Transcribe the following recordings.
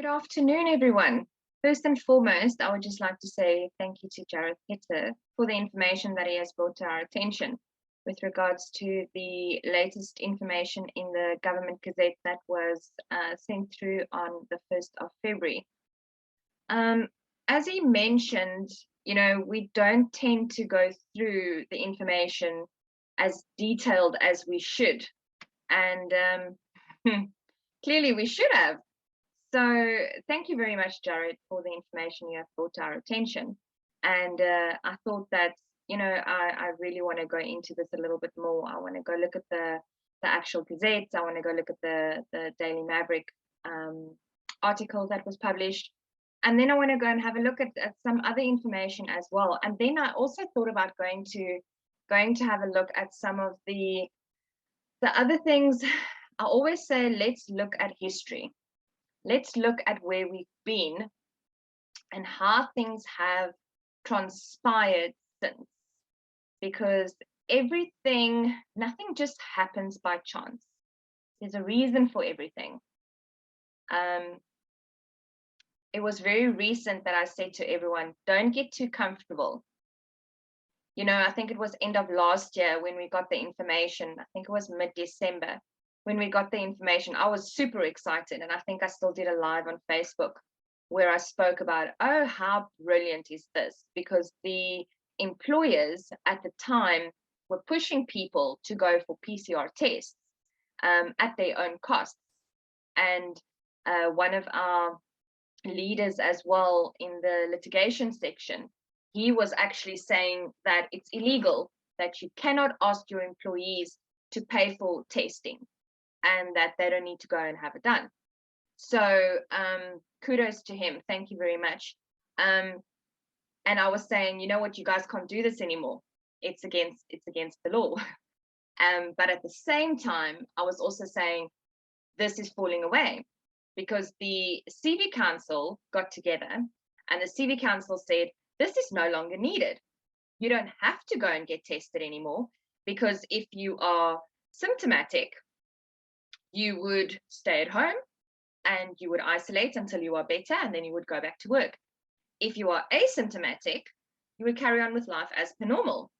Good afternoon, everyone. First and foremost, I would just like to say thank you to Jared Hitter for the information that he has brought to our attention with regards to the latest information in the government gazette that was sent through on the 1st of February. As he mentioned, we don't tend to go through the information as detailed as we should. And clearly we should have. So thank you very much, Jared, for the information you have brought to our attention. And I thought that, I really want to go into this a little bit more. I want to go look at the actual gazette. I want to go look at the Daily Maverick article that was published. And then I want to go and have a look at some other information as well. And then I also thought about going to have a look at some of the other things. I always say, let's look at history. Let's look at where we've been and how things have transpired since. Because nothing just happens by chance. There's a reason for everything. It was very recent that I said to everyone, don't get too comfortable. I think it was end of last year when we got the information. I think it was mid-December. When we got the information, I was super excited. And I think I still did a live on Facebook where I spoke about, oh, how brilliant is this? Because the employers at the time were pushing people to go for PCR tests at their own costs. And one of our leaders as well in the litigation section, he was actually saying that it's illegal, that you cannot ask your employees to pay for testing, and that they don't need to go and have it done. So kudos to him. Thank you very much. And I was saying, you know what, you guys can't do this anymore. It's against the law. But at the same time, I was also saying this is falling away because the CV Council got together and the CV Council said, this is no longer needed. You don't have to go and get tested anymore because if you are symptomatic, you would stay at home and you would isolate until you are better and then you would go back to work. If you are asymptomatic, you would carry on with life as per normal,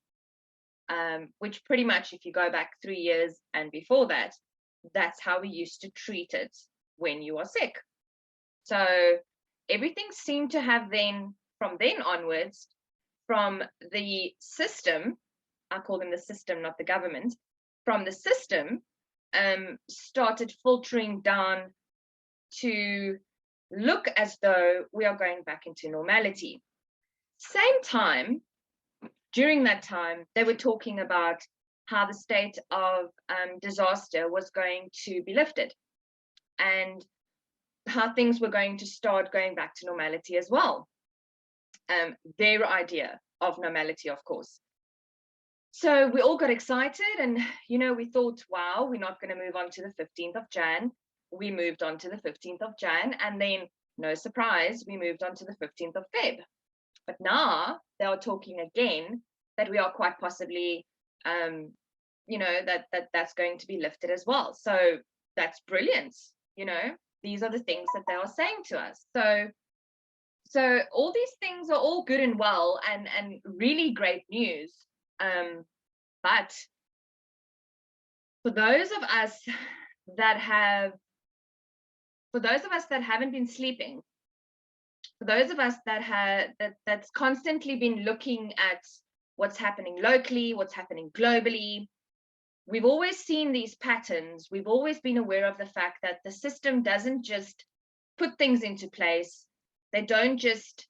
which pretty much if you go back 3 years and before that, that's how we used to treat it when you are sick. So everything seemed to have then, from then onwards, from the system, I call them the system, not the government, from the system, started filtering down to look as though we are going back into normality. Same time, during that time, they were talking about how the state of disaster was going to be lifted and how things were going to start going back to normality as well. Their idea of normality, of course. So we all got excited and, we thought, wow, we're not going to move on to the 15th of Jan. We moved on to the 15th of Jan and then, no surprise, we moved on to the 15th of Feb. But now they are talking again that we are quite possibly, that's going to be lifted as well. So that's brilliant. These are the things that they are saying to us. So all these things are all good and well and really great news. But for those of us that haven't been sleeping, for those of us that's constantly been looking at what's happening locally, what's happening globally, we've always seen these patterns. We've always been aware of the fact that the system doesn't just put things into place. They don't just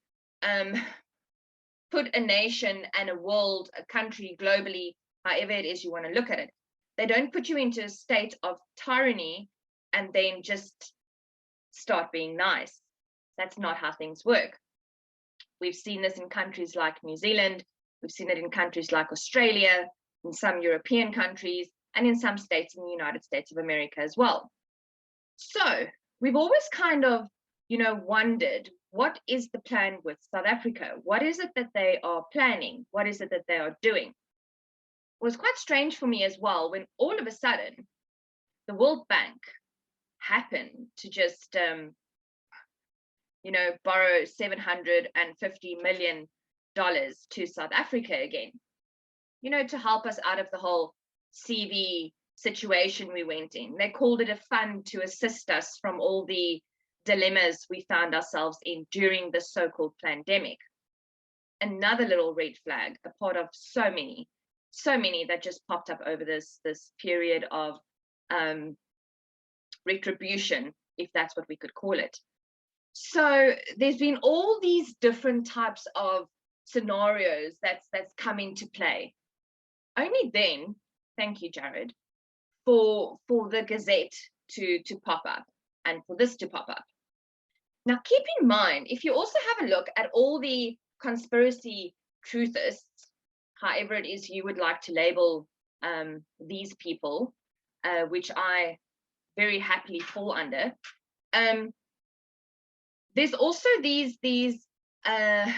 put a nation and a world, a country globally, however it is you want to look at it. They don't put you into a state of tyranny and then just start being nice. That's not how things work. We've seen this in countries like New Zealand. We've seen it in countries like Australia, in some European countries, and in some states in the United States of America as well. So we've always kind of, wondered, what is the plan with South Africa? What is it that they are planning? What is it that they are doing? It was quite strange for me as well when all of a sudden the World Bank happened to just borrow $750 million to South Africa again, to help us out of the whole CV situation we went in. They called it a fund to assist us from all the dilemmas we found ourselves in during the so-called pandemic. Another little red flag, a part of so many that just popped up over this period of retribution, if that's what we could call it. So there's been all these different types of scenarios that's come into play. Only then, thank you, Jared, for the Gazette to pop up and for this to pop up. Now, keep in mind, if you also have a look at all the conspiracy truthists, however it is you would like to label these people, which I very happily fall under, there's also these how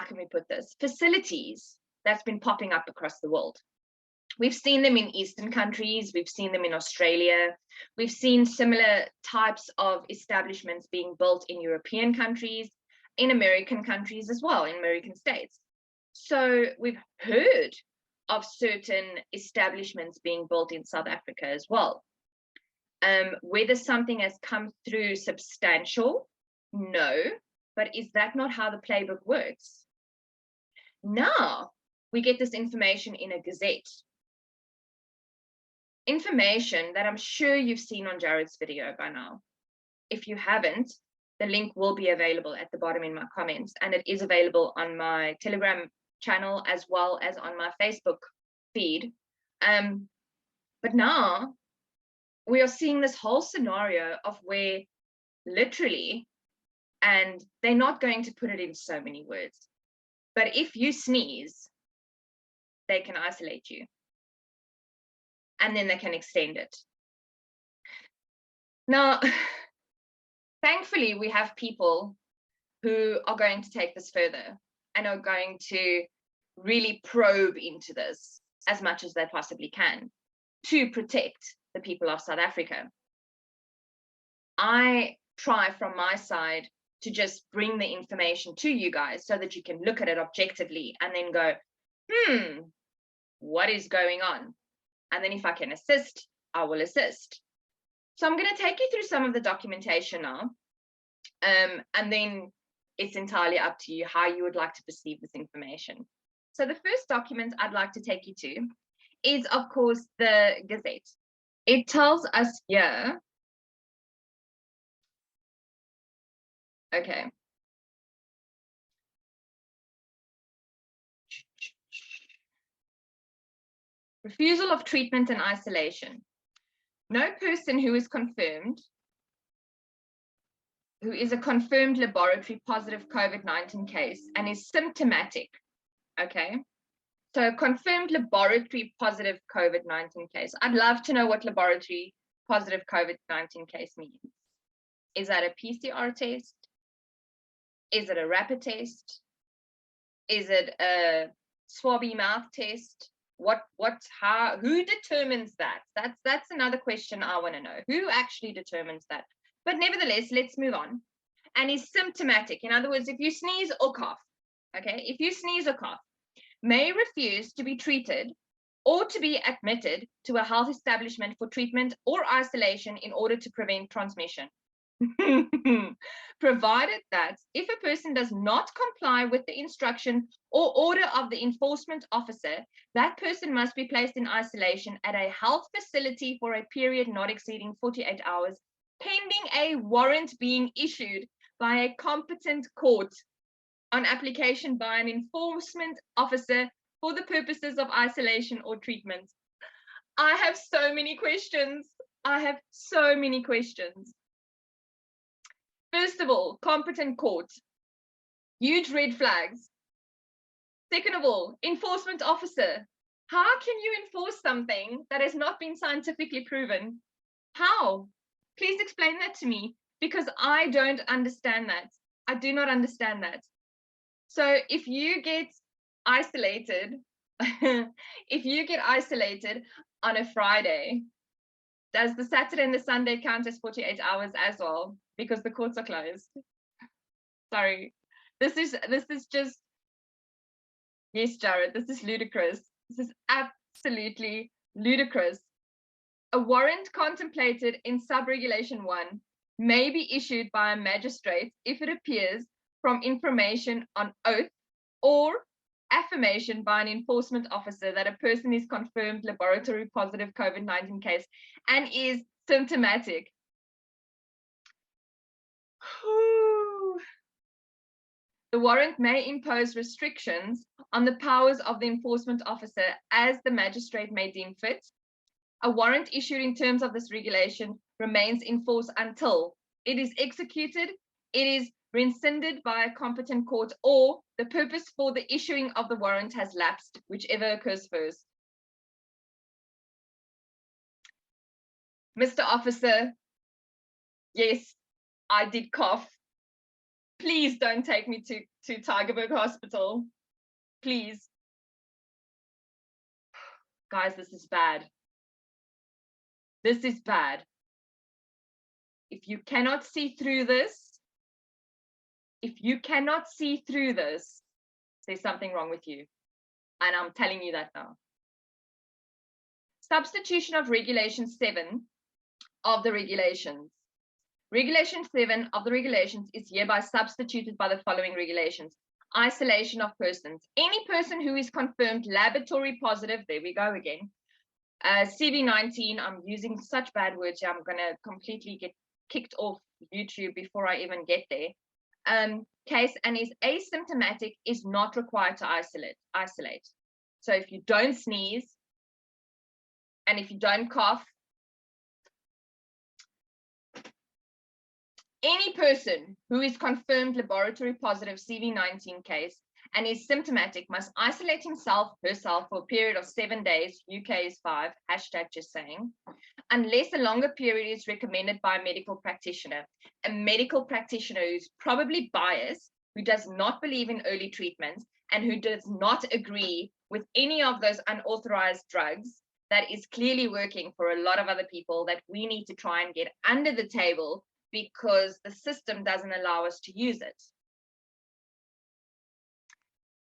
can we put this, facilities that's been popping up across the world. We've seen them in Eastern countries, we've seen them in Australia, we've seen similar types of establishments being built in European countries, in American countries as well, in American states. So we've heard of certain establishments being built in South Africa as well. Whether something has come through substantial, no, but is that not how the playbook works? Now we get this information in a Gazette. Information that I'm sure you've seen on Jared's video by now. If you haven't, the link will be available at the bottom in my comments, and it is available on my Telegram channel as well as on my Facebook feed. But now we are seeing this whole scenario of where literally, and they're not going to put it in so many words, but if you sneeze, they can isolate you. And then they can extend it. Now, thankfully, we have people who are going to take this further and are going to really probe into this as much as they possibly can to protect the people of South Africa. I try from my side to just bring the information to you guys so that you can look at it objectively and then go, what is going on? And then if I can assist, I will assist. So I'm going to take you through some of the documentation now. And then it's entirely up to you how you would like to perceive this information. So the first document I'd like to take you to is, of course, the Gazette. It tells us here, okay. Refusal of treatment and isolation. No person who is a confirmed laboratory positive COVID-19 case and is symptomatic, okay? So a confirmed laboratory positive COVID-19 case. I'd love to know what laboratory positive COVID-19 case means. Is that a PCR test? Is it a rapid test? Is it a swabby mouth test? Who determines that? That's another question I want to know. Who actually determines that? But nevertheless, let's move on. And is symptomatic. In other words, if you sneeze or cough, okay, if you sneeze or cough, may refuse to be treated or to be admitted to a health establishment for treatment or isolation in order to prevent transmission. Provided that if a person does not comply with the instruction or order of the enforcement officer, that person must be placed in isolation at a health facility for a period not exceeding 48 hours, pending a warrant being issued by a competent court on application by an enforcement officer for the purposes of isolation or treatment. I have so many questions. First of all, competent court. Huge red flags. Second of all, enforcement officer. How can you enforce something that has not been scientifically proven? How? Please explain that to me, because I don't understand that. I do not understand that. So if you get isolated, on a Friday, Does the Saturday and the Sunday count as 48 hours as well? Because the courts are closed. Sorry. This is just, yes, Jared, this is ludicrous. This is absolutely ludicrous. A warrant contemplated in sub-regulation 1 may be issued by a magistrate if it appears from information on oath or affirmation by an enforcement officer that a person is confirmed laboratory positive COVID-19 case and is symptomatic. The warrant may impose restrictions on the powers of the enforcement officer as the magistrate may deem fit. A warrant issued in terms of this regulation remains in force until it is executed, it is rescinded by a competent court, or the purpose for the issuing of the warrant has lapsed, whichever occurs first. Mr. Officer, yes, I did cough. Please don't take me to Tygerberg Hospital. Please. Guys, this is bad. This is bad. If you cannot see through this, there's something wrong with you. And I'm telling you that now. Substitution of Regulation 7 of the regulations. Regulation 7 of the regulations is hereby substituted by the following regulations. Isolation of persons. Any person who is confirmed laboratory positive, there we go again, CV-19, I'm using such bad words here, I'm going to completely get kicked off YouTube before I even get there. Case and is asymptomatic is not required to isolate. So if you don't sneeze and if you don't cough, any person who is confirmed laboratory positive CV-19 case and is symptomatic must isolate himself, herself for a period of 7 days, UK is 5, hashtag just saying, unless a longer period is recommended by a medical practitioner. A medical practitioner who's probably biased, who does not believe in early treatment, and who does not agree with any of those unauthorized drugs that is clearly working for a lot of other people that we need to try and get under the table because the system doesn't allow us to use it.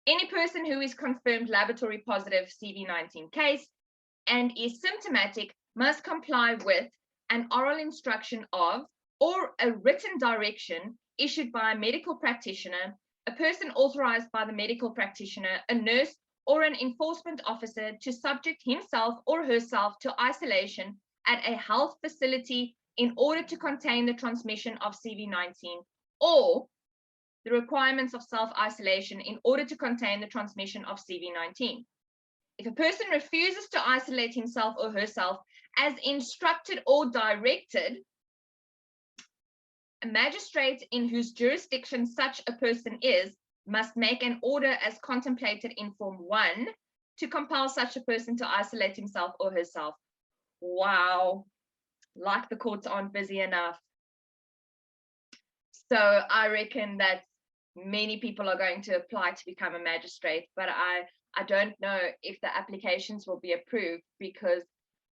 Any person who is confirmed laboratory positive CV-19 case and is symptomatic must comply with an oral instruction of or a written direction issued by a medical practitioner, a person authorized by the medical practitioner, a nurse, or an enforcement officer to subject himself or herself to isolation at a health facility in order to contain the transmission of CV-19, or the requirements of self-isolation in order to contain the transmission of CV-19. If a person refuses to isolate himself or herself as instructed or directed, a magistrate in whose jurisdiction such a person is must make an order as contemplated in Form 1 to compel such a person to isolate himself or herself. Wow, like the courts aren't busy enough. So I reckon that many people are going to apply to become a magistrate, but I don't know if the applications will be approved, because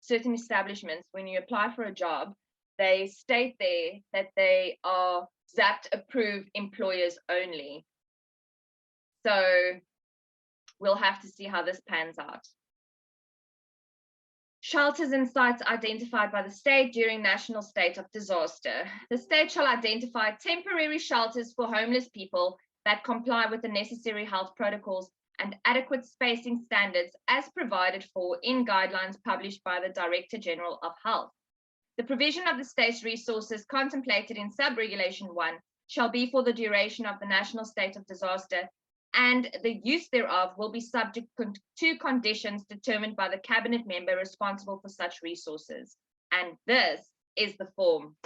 certain establishments, when you apply for a job, they state there that they are ZAPT approved employers only. So we'll have to see how this pans out. Shelters and sites identified by the state during national state of disaster. The state shall identify temporary shelters for homeless people that comply with the necessary health protocols and adequate spacing standards as provided for in guidelines published by the Director General of Health. The provision of the state's resources contemplated in Sub-Regulation 1 shall be for the duration of the national state of disaster, and the use thereof will be subject to conditions determined by the cabinet member responsible for such resources. And this is the form.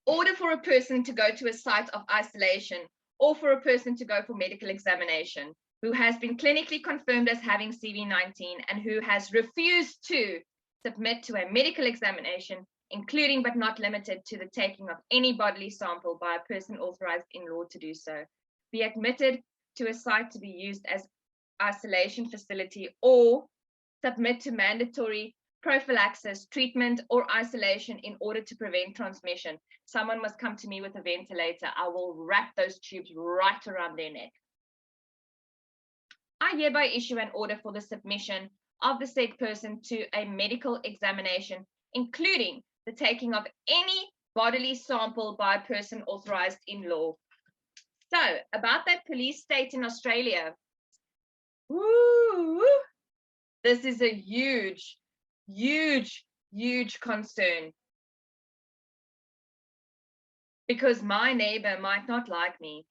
Order for a person to go to a site of isolation or for a person to go for medical examination who has been clinically confirmed as having CV-19 and who has refused to submit to a medical examination, including but not limited to the taking of any bodily sample by a person authorized in law to do so, be admitted to a site to be used as isolation facility, or submit to mandatory prophylaxis, treatment, or isolation in order to prevent transmission. Someone must come to me with a ventilator. I will wrap those tubes right around their neck. I hereby issue an order for the submission of the said person to a medical examination, including the taking of any bodily sample by a person authorized in law. So, about that police state in Australia, woo, this is a huge, huge, huge concern. Because my neighbor might not like me.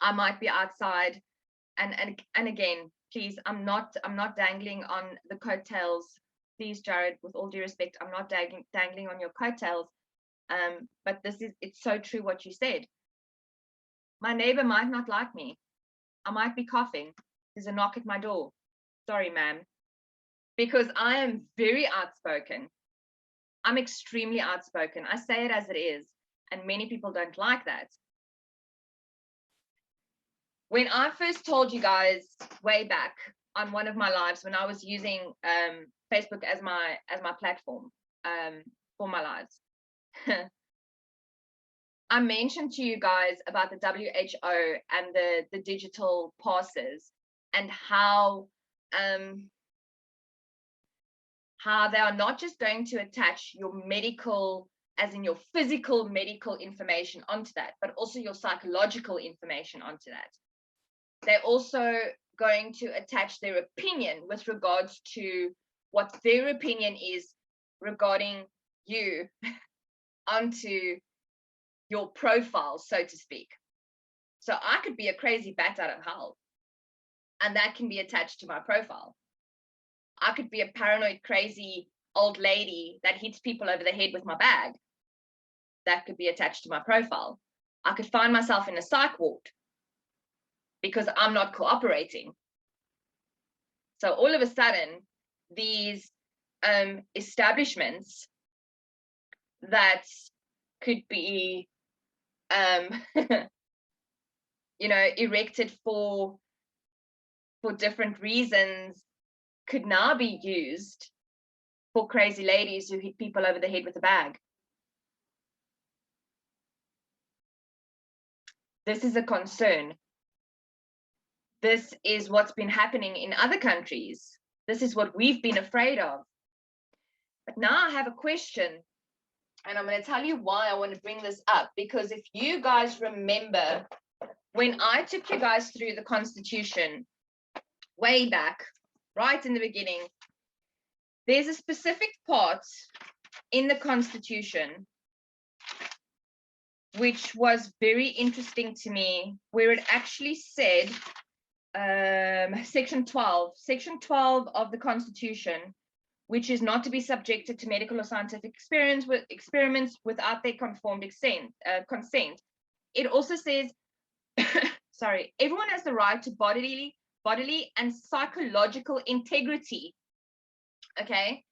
I might be outside, and again, please, I'm not dangling on the coattails. Please, Jared, with all due respect, I'm not dangling on your coattails. But it's so true what you said. My neighbor might not like me. I might be coughing. There's a knock at my door. Sorry, ma'am. Because I am very outspoken. I'm extremely outspoken. I say it as it is, and many people don't like that. When I first told you guys way back on one of my lives, when I was using Facebook as my platform for my lives, I mentioned to you guys about the WHO and the digital passes, and how they are not just going to attach your medical, as in your physical medical information onto that, but also your psychological information onto that. They're also going to attach their opinion with regards to what their opinion is regarding you onto your profile, so to speak. So I could be a crazy bat out of hell, and that can be attached to my profile. I could be a paranoid, crazy old lady that hits people over the head with my bag. That could be attached to my profile. I could find myself in a psych ward because I'm not cooperating. So all of a sudden, these establishments that could be erected for different reasons could now be used for crazy ladies who hit people over the head with a bag. This is a concern. This is what's been happening in other countries. This is what we've been afraid of. But now I have a question, and I'm going to tell you why I want to bring this up. Because if you guys remember, when I took you guys through the Constitution way back, right in the beginning, there's a specific part in the Constitution which was very interesting to me, where it actually said, section 12 of the Constitution, which is not to be subjected to medical or scientific experiments without their conformed consent. It also says, sorry, everyone has the right to bodily and psychological integrity. Okay.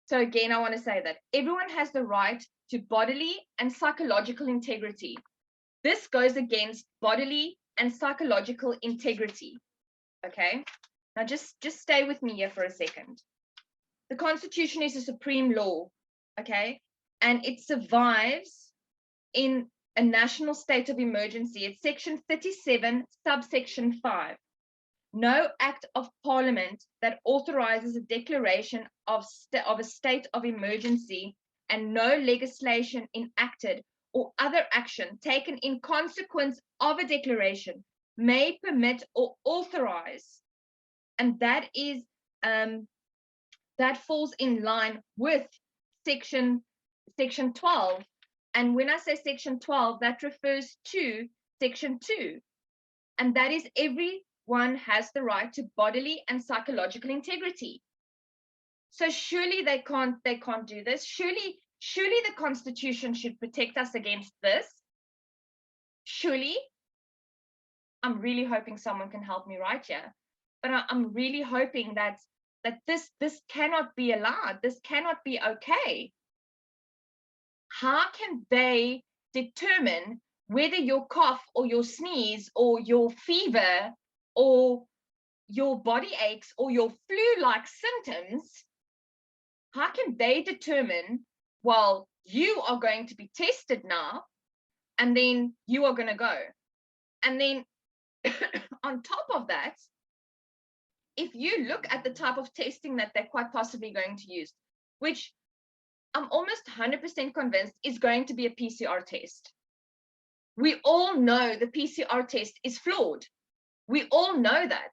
So again, I want to say that everyone has the right to bodily and psychological integrity. This goes against bodily and psychological integrity. Okay. Now just stay with me here for a second. The Constitution is a supreme law. Okay. And it survives in a national state of emergency. It's section 37, subsection 5. No act of parliament that authorizes a declaration of a state of emergency, and no legislation enacted or other action taken in consequence of a declaration may permit or authorize. And that is that falls in line with section 12. And when I say section 12, that refers to section 2. And that is everyone has the right to bodily and psychological integrity. So surely they can't do this. Surely the Constitution should protect us against this. Surely. I'm really hoping someone can help me right here. But I'm really hoping that this cannot be allowed. This cannot be okay. How can they determine whether your cough or your sneeze or your fever or your body aches or your flu-like symptoms How can they determine, well, you are going to be tested now, and then you are going to go? And then on top of that, if you look at the type of testing that they're quite possibly going to use, which I'm almost 100% convinced is going to be a PCR test. We all know the PCR test is flawed. We all know that.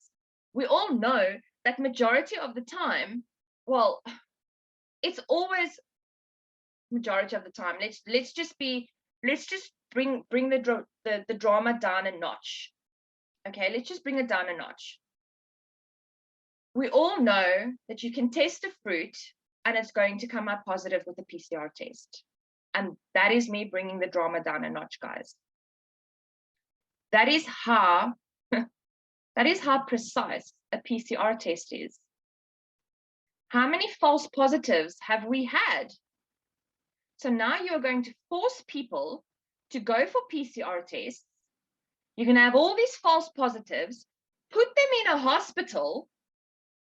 We all know that majority of the time, well, it's always majority of the time. Let's just bring the drama down a notch. Okay, let's just bring it down a notch. We all know that you can test a fruit and it's going to come out positive with a PCR test. And that is me bringing the drama down a notch, guys. That is how precise a PCR test is. How many false positives have we had? So now you're going to force people to go for PCR tests. You're going to have all these false positives, put them in a hospital.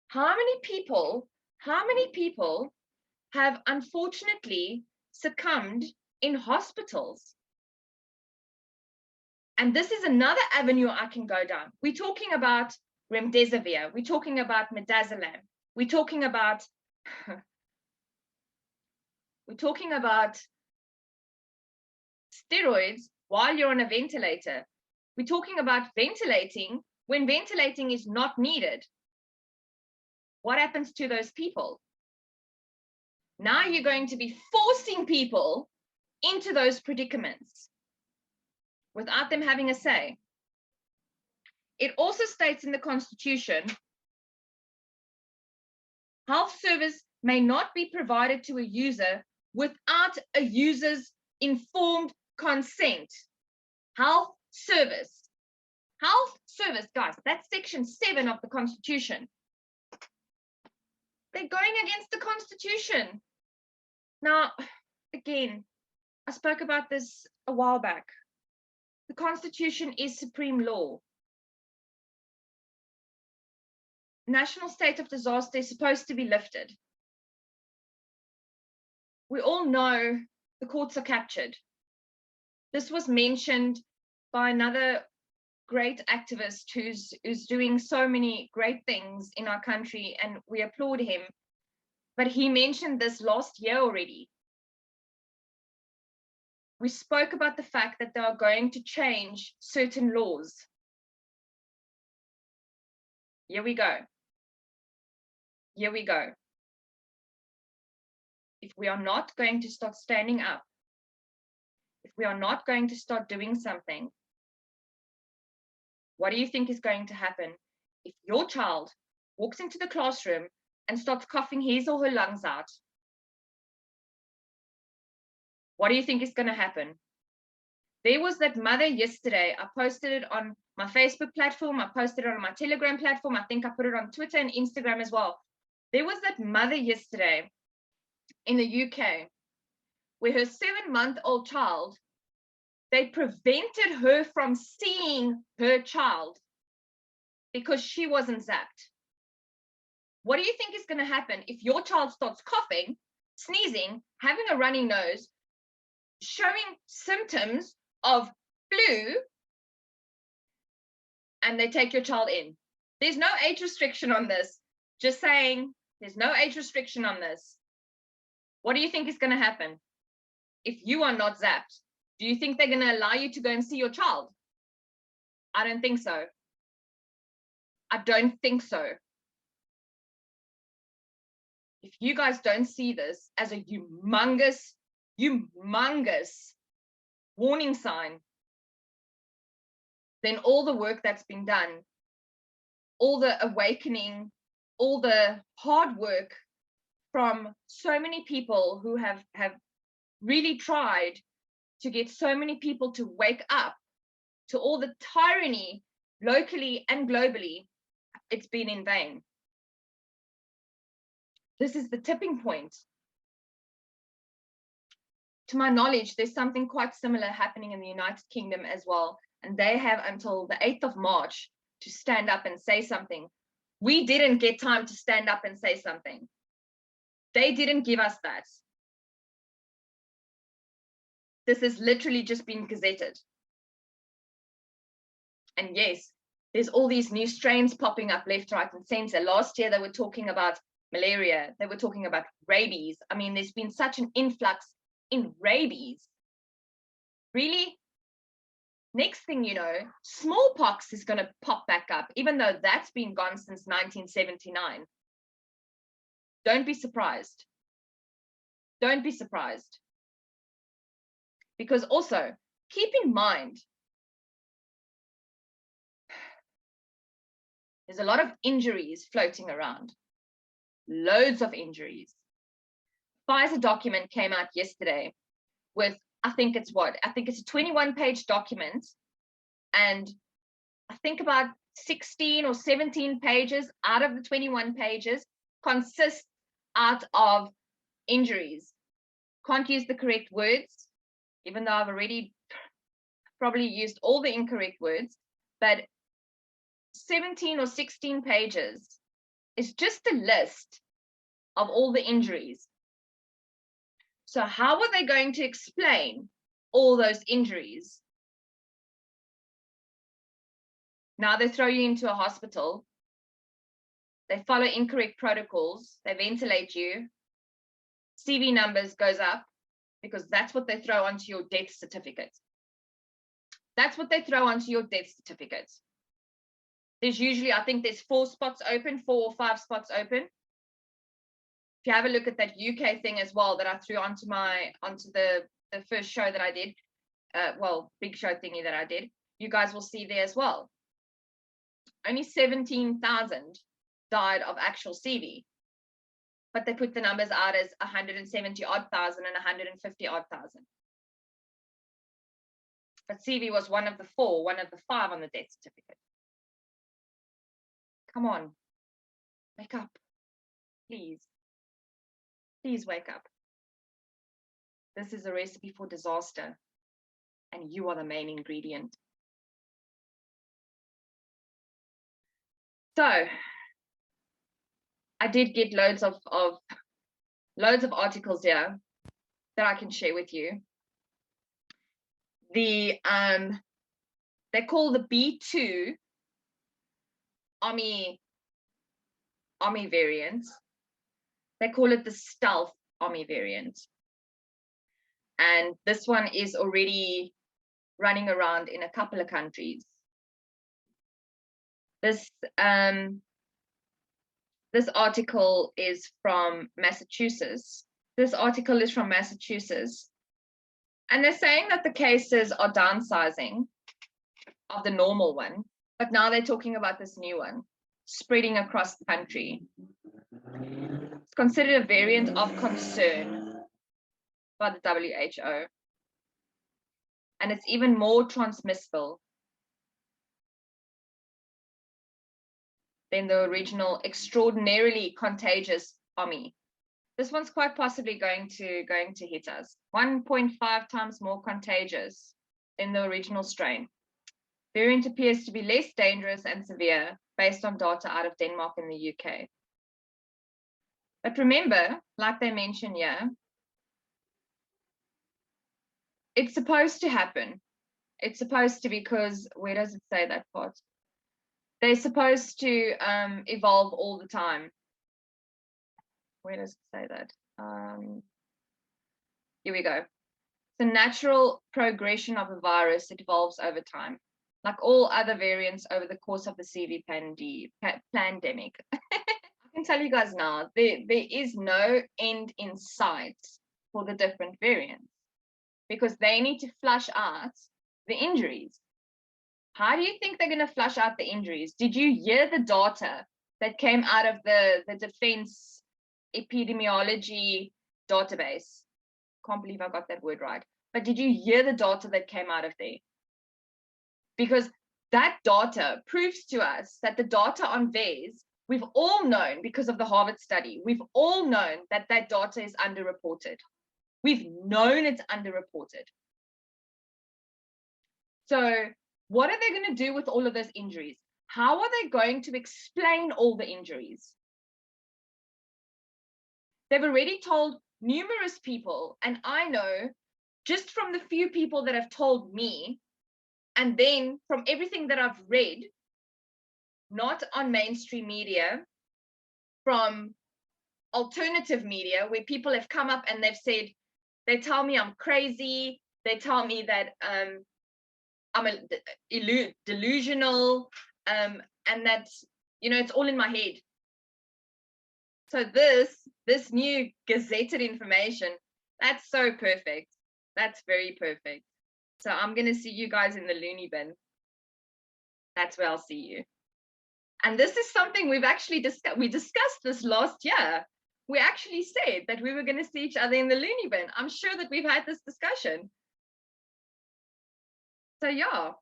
How many people have unfortunately succumbed in hospitals? And this is another avenue I can go down. We're talking about remdesivir. We're talking about midazolam. We're talking about steroids while you're on a ventilator. We're talking about ventilating when ventilating is not needed. What happens to those people? Now you're going to be forcing people into those predicaments without them having a say. It also states in the Constitution, health service may not be provided to a user without a user's informed consent. Health service, guys, that's section 7 of the Constitution. They're going against the Constitution. Now, again, I spoke about this a while back. The Constitution is supreme law. National state of disaster is supposed to be lifted. We all know the courts are captured. This was mentioned by another great activist who's doing so many great things in our country, and we applaud him. But he mentioned this last year already. We spoke about the fact that they are going to change certain laws. Here we go. Here we go. If we are not going to start standing up, if we are not going to start doing something, what do you think is going to happen if your child walks into the classroom and starts coughing his or her lungs out? What do you think is going to happen? There was that mother yesterday. I posted it on my Facebook platform. I posted it on my Telegram platform. I think I put it on Twitter and Instagram as well. There was that mother yesterday in the UK where her 7-month-old child, they prevented her from seeing her child because she wasn't zapped. What do you think is going to happen if your child starts coughing, sneezing, having a runny nose, showing symptoms of flu, and they take your child in? There's no age restriction on this. Just saying, there's no age restriction on this. What do you think is going to happen if you are not zapped? Do you think they're going to allow you to go and see your child? I don't think so. I don't think so. If you guys don't see this as a humongous warning sign, then all the work that's been done, all the awakening, all the hard work from so many people who have really tried to get so many people to wake up to all the tyranny locally and globally, it's been in vain. This is the tipping point. To my knowledge, there's something quite similar happening in the United Kingdom as well, and they have until the 8th of March to stand up and say something. We didn't get time to stand up and say something. They didn't give us that. This has literally just been gazetted. And yes, there's all these new strains popping up left, right, and center. Last year, they were talking about malaria. They were talking about rabies. I mean, there's been such an influx in rabies. Really? Next thing you know, smallpox is going to pop back up, even though that's been gone since 1979. Don't be surprised. Don't be surprised. Because also, keep in mind, there's a lot of injuries floating around. Loads of injuries. Pfizer document came out yesterday with, I think it's a 21-page document, and I think about 16 or 17 pages out of the 21 pages consist out of injuries. Can't use the correct words, even though I've already probably used all the incorrect words, but 17 or 16 pages is just a list of all the injuries. So how are they going to explain all those injuries? Now they throw you into a hospital. They follow incorrect protocols. They ventilate you. CV numbers goes up because that's what they throw onto your death certificate. That's what they throw onto your death certificate. There's usually, I think there's 4 spots open, 4 or 5 spots open. If you have a look at that UK thing as well that I threw onto the first show that I did, big show thingy that I did, you guys will see there as well. Only 17,000 died of actual CV, but they put the numbers out as 170 odd thousand and 150 odd thousand. But CV was one of the 4, one of the 5 on the death certificate. Come on, wake up, please. Please wake up. This is a recipe for disaster, and you are the main ingredient. So I did get loads of articles here that I can share with you. They call the B2 Omni variant. They call it the stealth Omni variant. And this one is already running around in a couple of countries. This article is from Massachusetts. And they're saying that the cases are downsizing of the normal one, but now they're talking about this new one spreading across the country. It's considered a variant of concern by the WHO. And it's even more transmissible than the original extraordinarily contagious Omni. This one's quite possibly going to hit us. 1.5 times more contagious than the original strain. Variant appears to be less dangerous and severe based on data out of Denmark and the UK. But remember, like they mention here, it's supposed to happen. It's supposed to, because where does it say that part? They're supposed to evolve all the time. Where does it say that? Here we go. The natural progression of the virus, it evolves over time, like all other variants over the course of the CV pandemic. I can tell you guys now, there is no end in sight for the different variants, because they need to flush out the injuries. How do you think they're going to flush out the injuries? Did you hear the data that came out of the Defense Epidemiology database? Can't believe I got that word right. But did you hear the data that came out of there? Because that data proves to us that the data on VAERS, we've all known because of the Harvard study, we've all known that that data is underreported. We've known it's underreported. So what are they going to do with all of those injuries? How are they going to explain all the injuries? They've already told numerous people, and I know just from the few people that have told me, and then from everything that I've read, not on mainstream media, from alternative media, where people have come up and they've said, they tell me I'm crazy, they tell me that I'm delusional, and that, you know, it's all in my head. So this new gazetted information, that's so perfect. That's very perfect. So I'm going to see you guys in the loony bin. That's where I'll see you. And this is something we've actually discussed. We discussed this last year. We actually said that we were going to see each other in the loony bin. I'm sure that we've had this discussion. So yeah.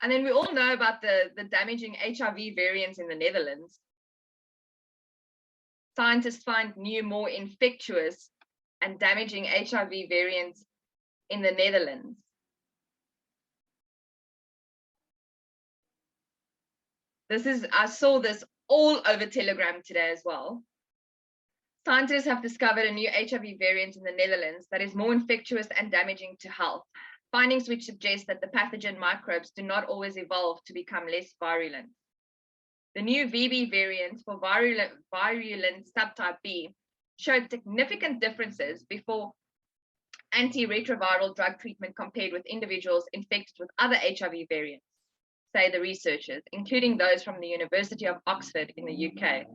And then we all know about the damaging HIV variants in the Netherlands. Scientists find new, more infectious and damaging HIV variants in the Netherlands. I saw this all over Telegram today as well. Scientists have discovered a new HIV variant in the Netherlands that is more infectious and damaging to health. Findings which suggest that the pathogen microbes do not always evolve to become less virulent. The new VB variant for virulent subtype B showed significant differences before antiretroviral drug treatment compared with individuals infected with other HIV variants, say the researchers, including those from the University of Oxford in the UK.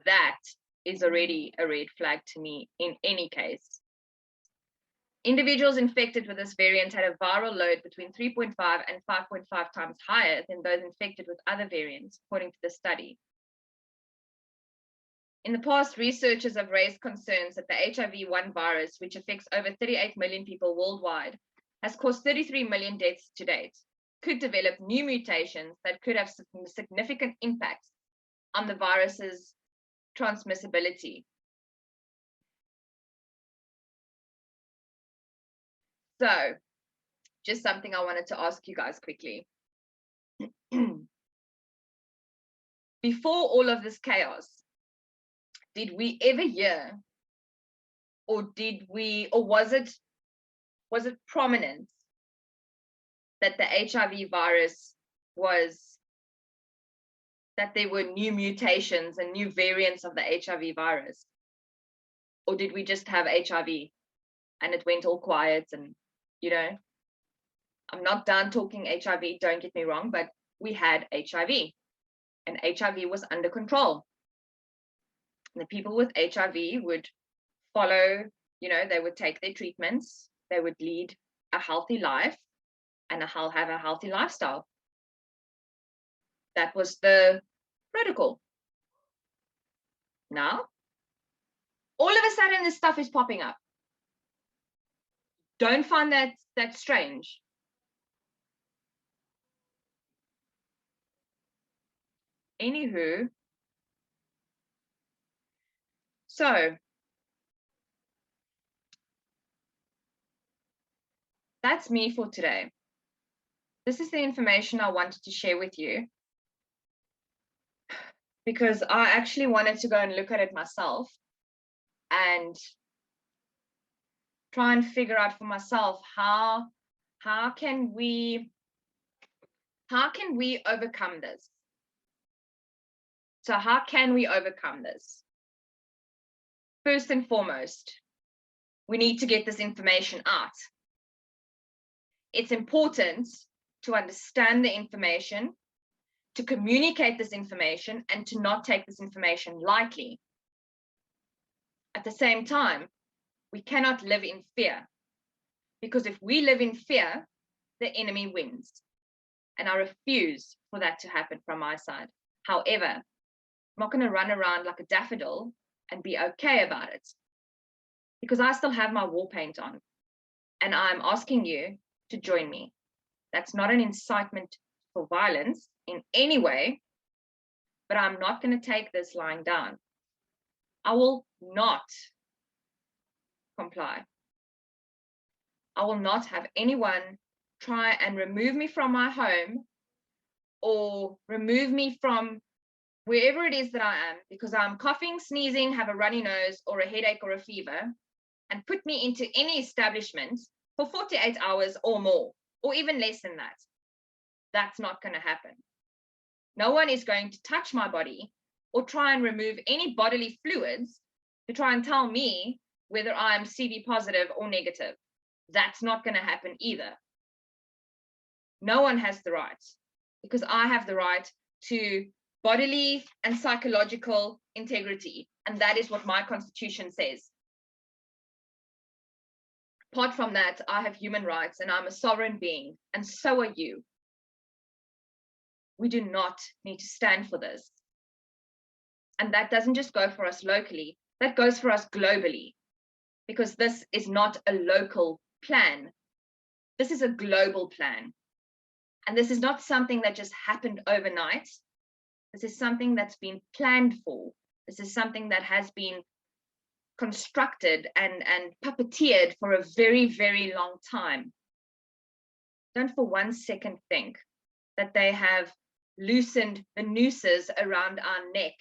That is already a red flag to me in any case. Individuals infected with this variant had a viral load between 3.5 and 5.5 times higher than those infected with other variants, according to the study. In the past, researchers have raised concerns that the HIV-1 virus, which affects over 38 million people worldwide, has caused 33 million deaths to date, could develop new mutations that could have significant impacts on the virus's transmissibility. So, just something I wanted to ask you guys quickly. Before all of this chaos, did we ever hear, or was it prominent that the HIV virus that there were new mutations and new variants of the HIV virus? Or did we just have HIV and it went all quiet? And, you know, I'm not done talking HIV, don't get me wrong, but we had HIV and HIV was under control. And the people with HIV would follow, you know, they would take their treatments, they would lead a healthy life and have a healthy lifestyle. That was the protocol. Now, all of a sudden, this stuff is popping up. Don't find that strange. Anywho, so that's me for today. This is the information I wanted to share with you because I actually wanted to go and look at it myself and try and figure out for myself how can we overcome this? So how can we overcome this? First and foremost, we need to get this information out. It's important to understand the information, to communicate this information, and to not take this information lightly. At the same time, we cannot live in fear, because if we live in fear, the enemy wins. And I refuse for that to happen from my side. However, I'm not going to run around like a daffodil and be okay about it, because I still have my war paint on, and I'm asking you to join me. That's not an incitement for violence in any way, but I'm not going to take this lying down. I will not comply. I will not have anyone try and remove me from my home or remove me from wherever it is that I am, because I'm coughing, sneezing, have a runny nose or a headache or a fever, and put me into any establishment for 48 hours or more, or even less than that. That's not going to happen. No one is going to touch my body or try and remove any bodily fluids to try and tell me whether I'm CV positive or negative. That's not going to happen either. No one has the right, because I have the right to bodily and psychological integrity, and that is what my constitution says. Apart from that, I have human rights and I'm a sovereign being, and so are you. We do not need to stand for this. And that doesn't just go for us locally, that goes for us globally, because this is not a local plan. This is a global plan. And this is not something that just happened overnight. This is something that's been planned for. This is something that has been constructed and puppeteered for a very, very long time. Don't for 1 second think that they have loosened the nooses around our neck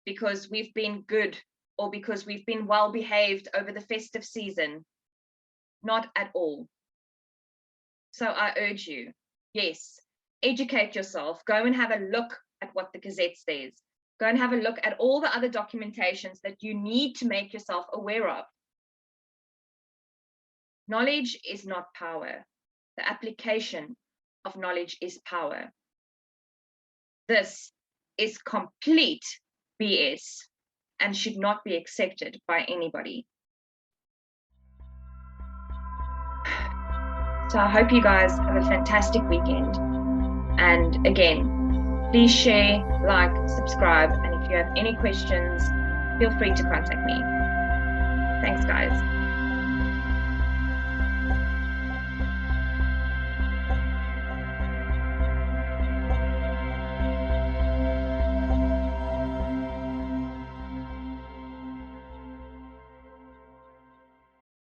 because we've been good or because we've been well behaved over the festive season. Not at all. So I urge you, yes, educate yourself. Go and have a look at what the Gazette says. Go and have a look at all the other documentations that you need to make yourself aware of. Knowledge is not power. The application of knowledge is power. This is complete BS and should not be accepted by anybody. So I hope you guys have a fantastic weekend. And again, please share, like, subscribe, and if you have any questions, feel free to contact me. Thanks, guys.